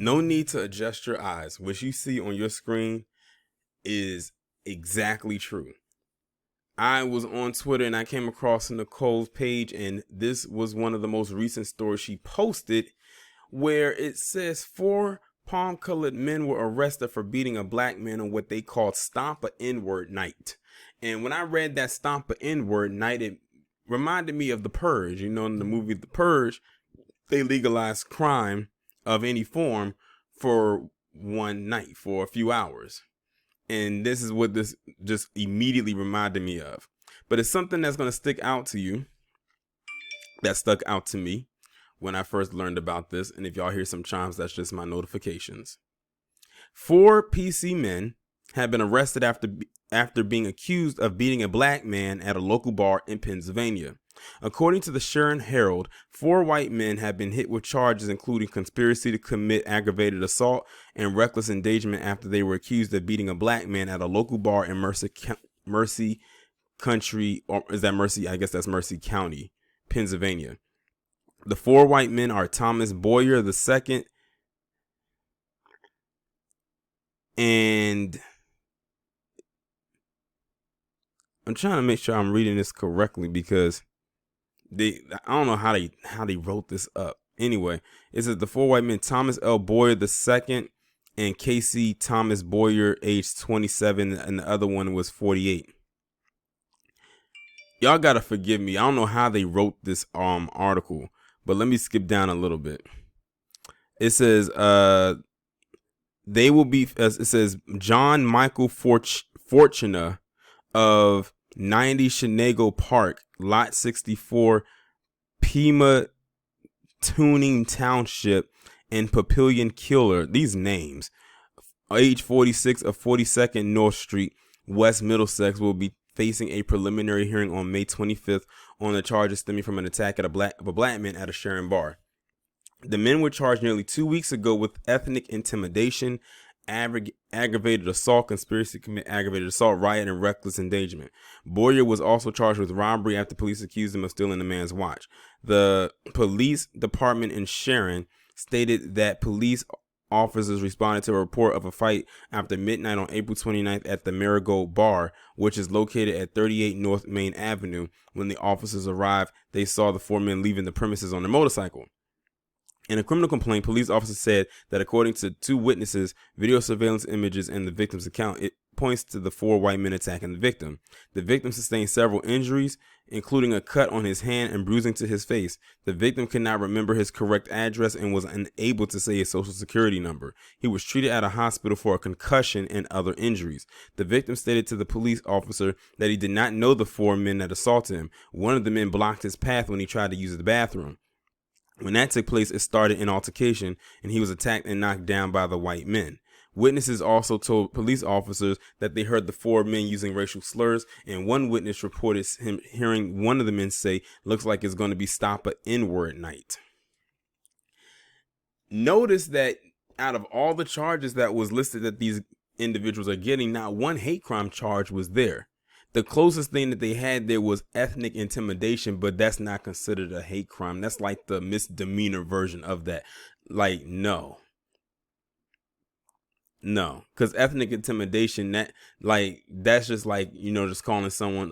No need to adjust your eyes. What you see on your screen is exactly true. I was on Twitter and I came across Nicole's page, and this was one of the most recent stories she posted where it says four palm-colored men were arrested for beating a black man on what they called Stomp a N-word night. And when I read that Stomp a N-word night, it reminded me of The Purge. You know, in the movie The Purge, they legalized crime of any form for one night, for a few hours. And this is what this just immediately reminded me of. But it's something that's going to stick out to you, that stuck out to me when I first learned about this. And if y'all hear some chimes, that's just my notifications. Four PC men have been arrested after being accused of beating a black man at a local bar in Pennsylvania. According to the Sharon Herald, four white men have been hit with charges including conspiracy to commit aggravated assault and reckless endangerment after they were accused of beating a black man at a local bar in Mercy Country, or is that Mercy? I guess that's Mercy County, Pennsylvania. The four white men are Thomas Boyer II, and I'm trying to make sure I'm reading this correctly because I don't know how they wrote this up. Anyway, it says the four white men, Thomas L. Boyer II and Casey Thomas Boyer, age 27, and the other one was 48. Y'all gotta forgive me. I don't know how they wrote this article, but let me skip down a little bit. It says they will be. It says John Michael Fortuna of 90 Shenago Park, Lot 64, Pima Tuning Township, and Papillion Killer. These names, age 46 of 42nd North Street, West Middlesex, will be facing a preliminary hearing on May 25th on the charges stemming from an attack at a black man at a Sharon bar. The men were charged nearly 2 weeks ago with ethnic intimidation, aggravated assault, conspiracy to commit aggravated assault, riot, and reckless endangerment. Boyer was also charged with robbery after police accused him of stealing the man's watch. The police department in Sharon stated that police officers responded to a report of a fight after midnight on April 29th at the Marigold Bar, which is located at 38 North Main Avenue. When the officers arrived, they saw the four men leaving the premises on their motorcycle. In a criminal complaint, police officers said that according to two witnesses, video surveillance images, and the victim's account, it points to the four white men attacking the victim. The victim sustained several injuries, including a cut on his hand and bruising to his face. The victim could not remember his correct address and was unable to say his social security number. He was treated at a hospital for a concussion and other injuries. The victim stated to the police officer that he did not know the four men that assaulted him. One of the men blocked his path when he tried to use the bathroom. When that took place, it started an altercation, and he was attacked and knocked down by the white men. Witnesses also told police officers that they heard the four men using racial slurs, and one witness reported him hearing one of the men say, "Looks like it's going to be Stop a N-word night." Notice that out of all the charges that was listed that these individuals are getting, not one hate crime charge was there. The closest thing that they had there was ethnic intimidation, but that's not considered a hate crime. That's like the misdemeanor version of that. Like, no, because ethnic intimidation, that's just like, just calling someone,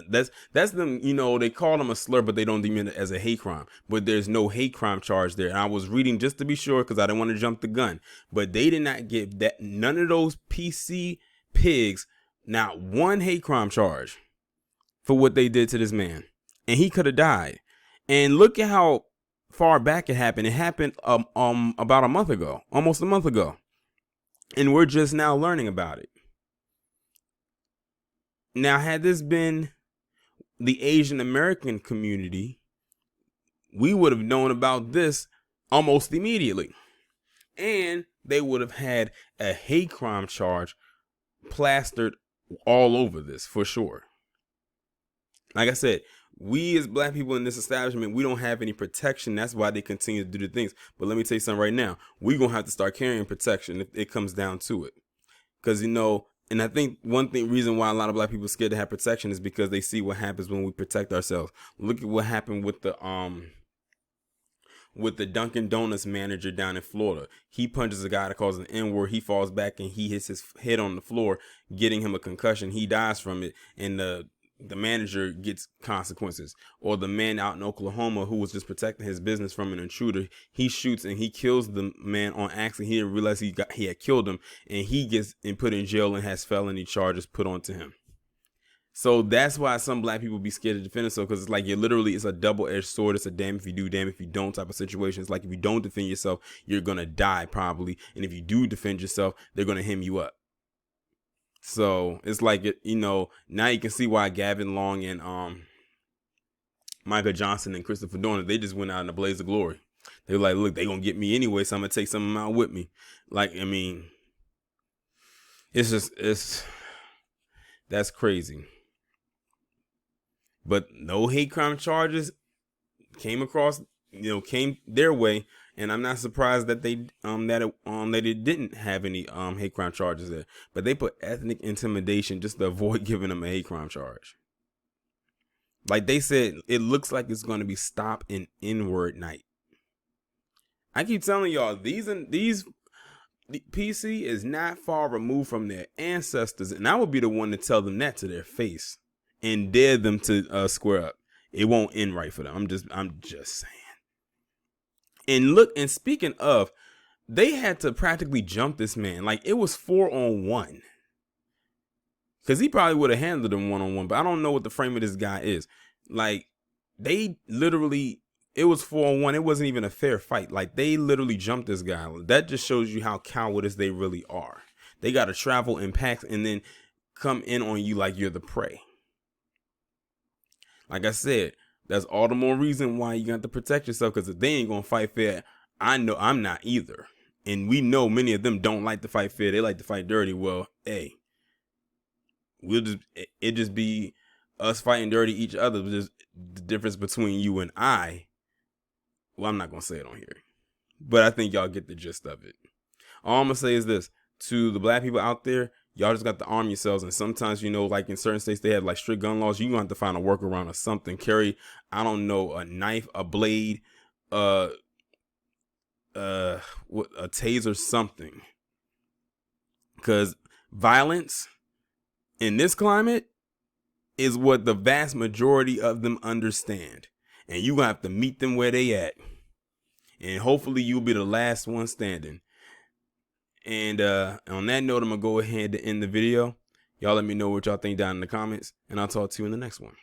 that's them, they call them a slur, but they don't deem it as a hate crime. But there's no hate crime charge there. And I was reading just to be sure, because I didn't want to jump the gun, but they did not get that. None of those PC pigs, not one hate crime charge for what they did to this man. And he could have died. And look at how far back it happened. It happened about a month ago, almost a month ago. And we're just now learning about it. Now, had this been the Asian American community, we would have known about this almost immediately. And they would have had a hate crime charge plastered all over this for sure. Like I said, we as black people in this establishment, we don't have any protection. That's why they continue to do the things. But let me tell you something right now. We're going to have to start carrying protection if it comes down to it. Because, and I think reason why a lot of black people are scared to have protection is because they see what happens when we protect ourselves. Look at what happened with the with the Dunkin' Donuts manager down in Florida. He punches a guy that calls an N-word. He falls back and he hits his head on the floor, getting him a concussion. He dies from it, and the manager gets consequences. Or the man out in Oklahoma who was just protecting his business from an intruder, he shoots and he kills the man on accident. He didn't realize he had killed him, and he gets put in jail and has felony charges put onto him. So that's why some black people be scared to defend themselves, because it's like it's a double-edged sword. It's a damn if you do, damn if you don't type of situation. It's like if you don't defend yourself, you're gonna die probably, and if you do defend yourself, they're gonna hem you up. So it's like, now you can see why Gavin Long and Michael Johnson and Christopher Dorner, they just went out in a blaze of glory. They were like, look, they gonna get me anyway, so I'm gonna take some of them out with me. Like, I mean, that's crazy. But no hate crime charges came their way, and I'm not surprised that they didn't have any hate crime charges there. But they put ethnic intimidation just to avoid giving them a hate crime charge. Like they said, it looks like it's going to be stop and N-word night. I keep telling y'all, the PC is not far removed from their ancestors, and I would be the one to tell them that to their face and dare them to square up. It won't end right for them. I'm just saying. And look, and speaking of, they had to practically jump this man. Like, it was 4-on-1. Because he probably would have handled him 1-on-1, but I don't know what the frame of this guy is. Like, it was 4-on-1. It wasn't even a fair fight. Like, they literally jumped this guy. That just shows you how cowardice they really are. They got to travel in packs and then come in on you like you're the prey. Like I said, that's all the more reason why you got to protect yourself, because if they ain't going to fight fair, I know I'm not either. And we know many of them don't like to fight fair. They like to fight dirty. Well, hey, it just be us fighting dirty each other. Just the difference between you and I. Well, I'm not going to say it on here, but I think y'all get the gist of it. All I'm going to say is this to the black people out there. Y'all just got to arm yourselves. And sometimes, like in certain states, they have like strict gun laws. You're going to have to find a workaround or something. Carry, I don't know, a knife, a blade, a taser, something. Because violence in this climate is what the vast majority of them understand. And you're going to have to meet them where they at. And hopefully you'll be the last one standing. And on that note, I'm going to go ahead to end the video. Y'all let me know what y'all think down in the comments, and I'll talk to you in the next one.